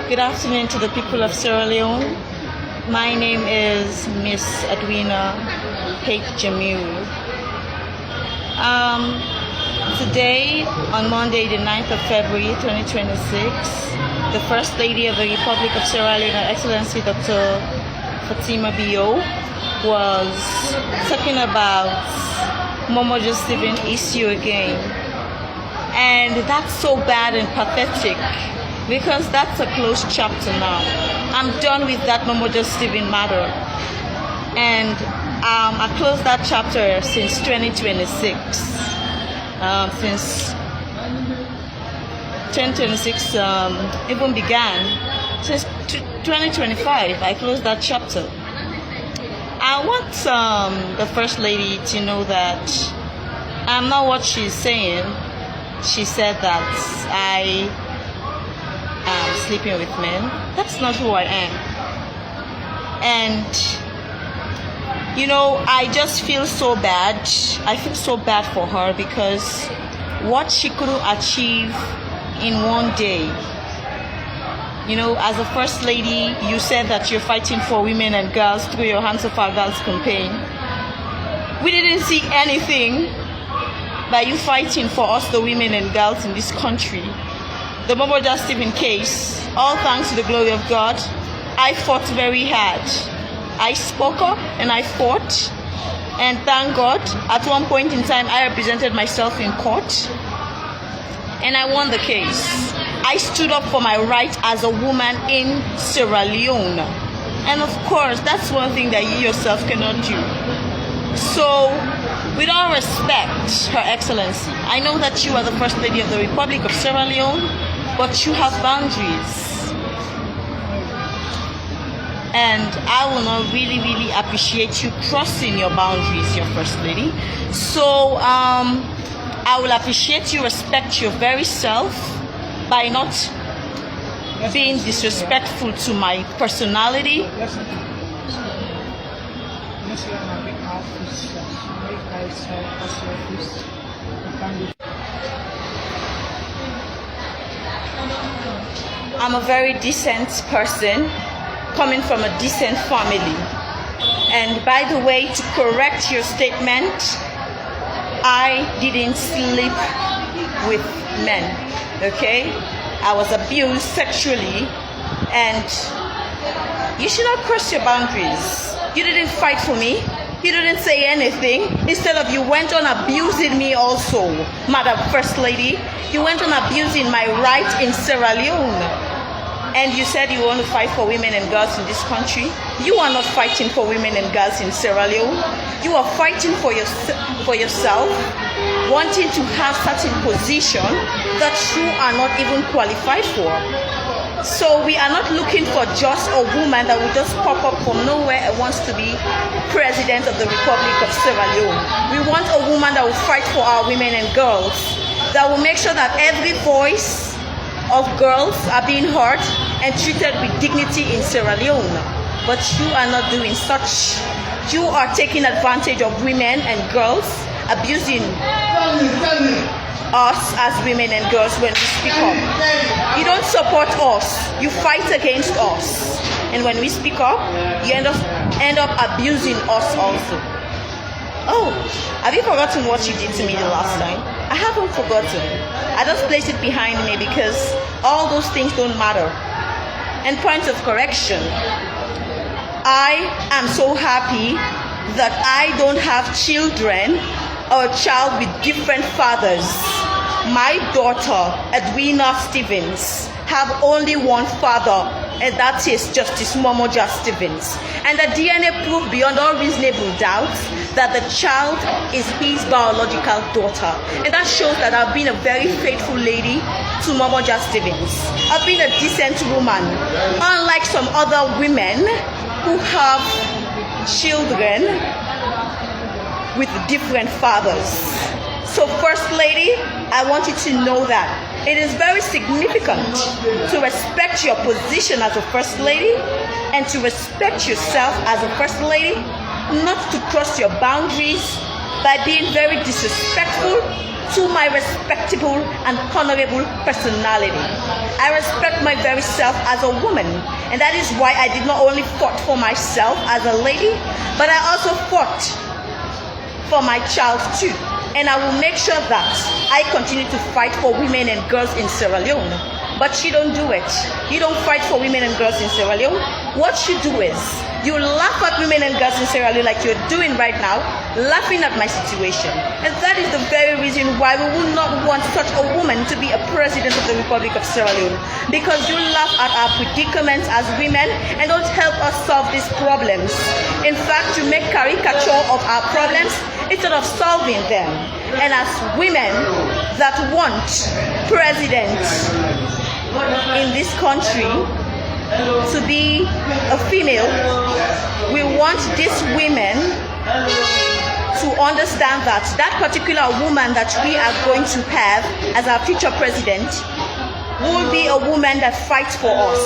Good afternoon to the people of Sierra Leone. My name is Miss Edwina H. Jamil. Today, on Monday, the 9th of February 2026, the First Lady of the Republic of Sierra Leone, Her Excellency Dr. Fatima Bio, was talking about Momodu Stephen issue again. And that's so bad and pathetic, because that's a closed chapter now. I'm done with that Momodu Stephen matter. And I closed that chapter since 2026. Since 2026 even began, since 2025, I closed that chapter. I want the First Lady to know that I'm not what she's saying. She said that I am sleeping with men. That's not who I am. And I just feel so bad. I feel so bad for her, because what she couldn't achieve in one day. As a First Lady, you said that you're fighting for women and girls through your Hands of Our Girls campaign. We didn't see anything by you fighting for us, the women and girls in this country. The Momodu Stephen case, all thanks to the glory of God, I fought very hard. I spoke up and I fought, and thank God, at one point in time, I represented myself in court, and I won the case. I stood up for my right as a woman in Sierra Leone. And of course, that's one thing that you yourself cannot do. So, with all respect, Her Excellency, I know that you are the First Lady of the Republic of Sierra Leone, but you have boundaries. And I will not really appreciate you crossing your boundaries, your First Lady. So, I will appreciate you respect your very self by not being disrespectful to my personality. I'm a very decent person, coming from a decent family. And by the way, to correct your statement, I didn't sleep with men, okay? I was abused sexually, and you should not cross your boundaries. You didn't fight for me. You didn't say anything. Instead of, you went on abusing me also, Madam First Lady. You went on abusing my right in Sierra Leone. And you said you want to fight for women and girls in this country. You are not fighting for women and girls in Sierra Leone. You are fighting for yourself, wanting to have certain position that you are not even qualified for. So we are not looking for just a woman that will just pop up from nowhere and wants to be president of the Republic of Sierra Leone. We want a woman that will fight for our women and girls, that will make sure that every voice of girls are being heard and treated with dignity in Sierra Leone. But you are not doing such. You are taking advantage of women and girls, abusing us as women and girls when we speak up. You don't support us, you fight against us. And when we speak up, you end up abusing us also. Oh, have you forgotten what you did to me the last time? I haven't forgotten. I just placed it behind me because all those things don't matter. And point of correction, I am so happy that I don't have children or a child with different fathers. My daughter, Edwina Stevens, have only one father, and that is Justice Momodu Stevens. And the DNA proved beyond all reasonable doubt that the child is his biological daughter. And that shows that I've been a very faithful lady to Momodu Stevens. I've been a decent woman, unlike some other women who have children with different fathers. So First Lady, I want you to know that it is very significant to respect your position as a First Lady and to respect yourself as a First Lady, not to cross your boundaries by being very disrespectful to my respectable and honorable personality. I respect my very self as a woman, and that is why I did not only fought for myself as a lady, but I also fought for my child too. And I will make sure that I continue to fight for women and girls in Sierra Leone. But you don't do it. You don't fight for women and girls in Sierra Leone. What you do is you laugh at women and girls in Sierra Leone like you're doing right now, laughing at my situation. And that is the very reason why we would not want such a woman to be a president of the Republic of Sierra Leone. Because you laugh at our predicaments as women and don't help us solve these problems. In fact, you make caricature of our problems instead of solving them. And as women that want presidents in this country to be a female, we want these women to understand that that particular woman that we are going to have as our future president will be a woman that fights for us,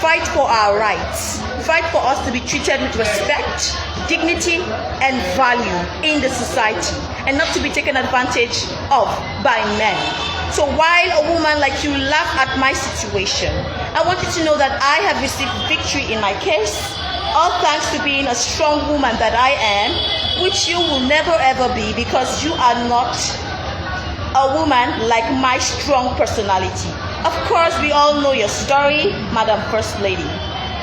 fight for our rights, fight for us to be treated with respect, dignity, and value in the society, and not to be taken advantage of by men. So while a woman like you laugh at my situation, I want you to know that I have received victory in my case, all thanks to being a strong woman that I am, which you will never ever be, because you are not a woman like my strong personality. Of course, we all know your story, Madam First Lady.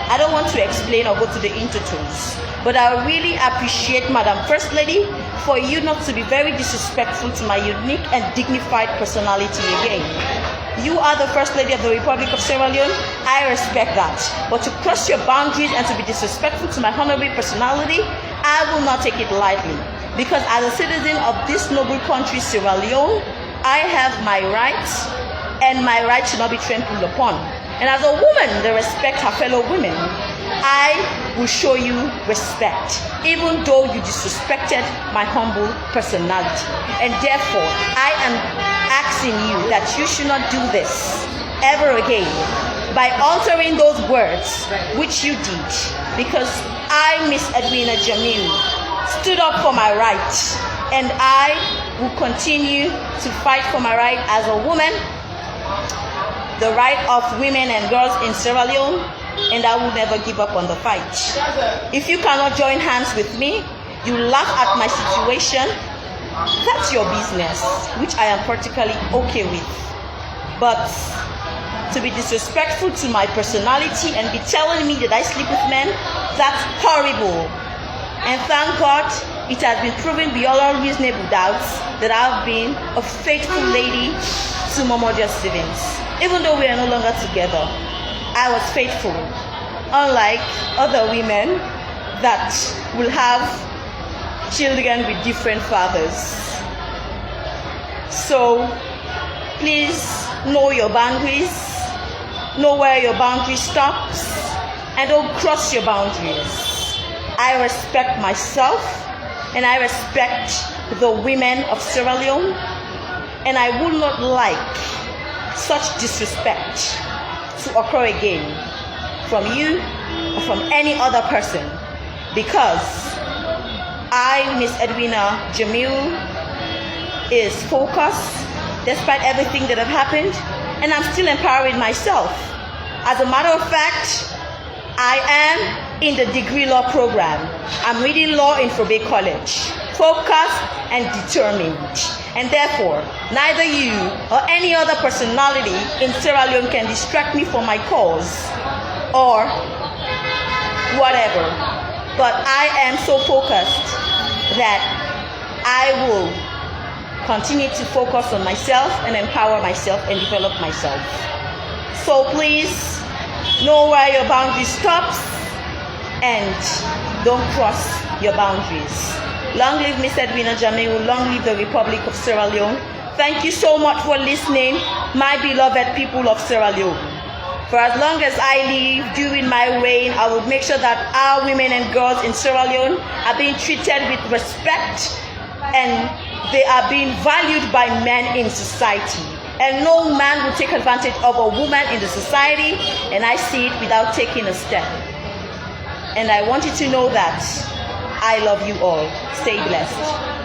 I don't want to explain or go to the intertones, but I really appreciate, Madam First Lady, for you not to be very disrespectful to my unique and dignified personality again. You are the First Lady of the Republic of Sierra Leone. I respect that. But to cross your boundaries and to be disrespectful to my honorable personality, I will not take it lightly. Because as a citizen of this noble country, Sierra Leone, I have my rights, and my rights should not be trampled upon. And as a woman that respects her fellow women, I will show you respect, even though you disrespected my humble personality. And therefore, I am asking you that you should not do this ever again by altering those words which you did. Because I, Miss Edwina Jamiu, stood up for my rights, and I will continue to fight for my right as a woman, the right of women and girls in Sierra Leone, and I will never give up on the fight. If you cannot join hands with me, you laugh at my situation, that's your business, which I am particularly okay with. But to be disrespectful to my personality and be telling me that I sleep with men, that's horrible. And thank God, it has been proven beyond all reasonable doubts that I've been a faithful lady to Momodia Stevens. Even though we are no longer together, I was faithful, unlike other women that will have children with different fathers. So please know your boundaries, know where your boundary stops, and don't cross your boundaries. I respect myself, and I respect the women of Sierra Leone, and I would not like such disrespect to occur again from you or from any other person, because I, Miss Edwina Jamiu, is focused despite everything that have happened, and I'm still empowering myself. As a matter of fact, I am in the degree law program. I'm reading law in Fobe College, focused and determined. And therefore, neither you or any other personality in Sierra Leone can distract me from my cause or whatever. But I am so focused that I will continue to focus on myself and empower myself and develop myself. So please know where your boundary stops and don't cross your boundaries. Long live Miss Edwina Jamiu, long live the Republic of Sierra Leone. Thank you so much for listening, my beloved people of Sierra Leone. For as long as I live, during my reign, I will make sure that our women and girls in Sierra Leone are being treated with respect, and they are being valued by men in society. And no man will take advantage of a woman in the society, and I see it without taking a step. And I want you to know that I love you all. Stay blessed.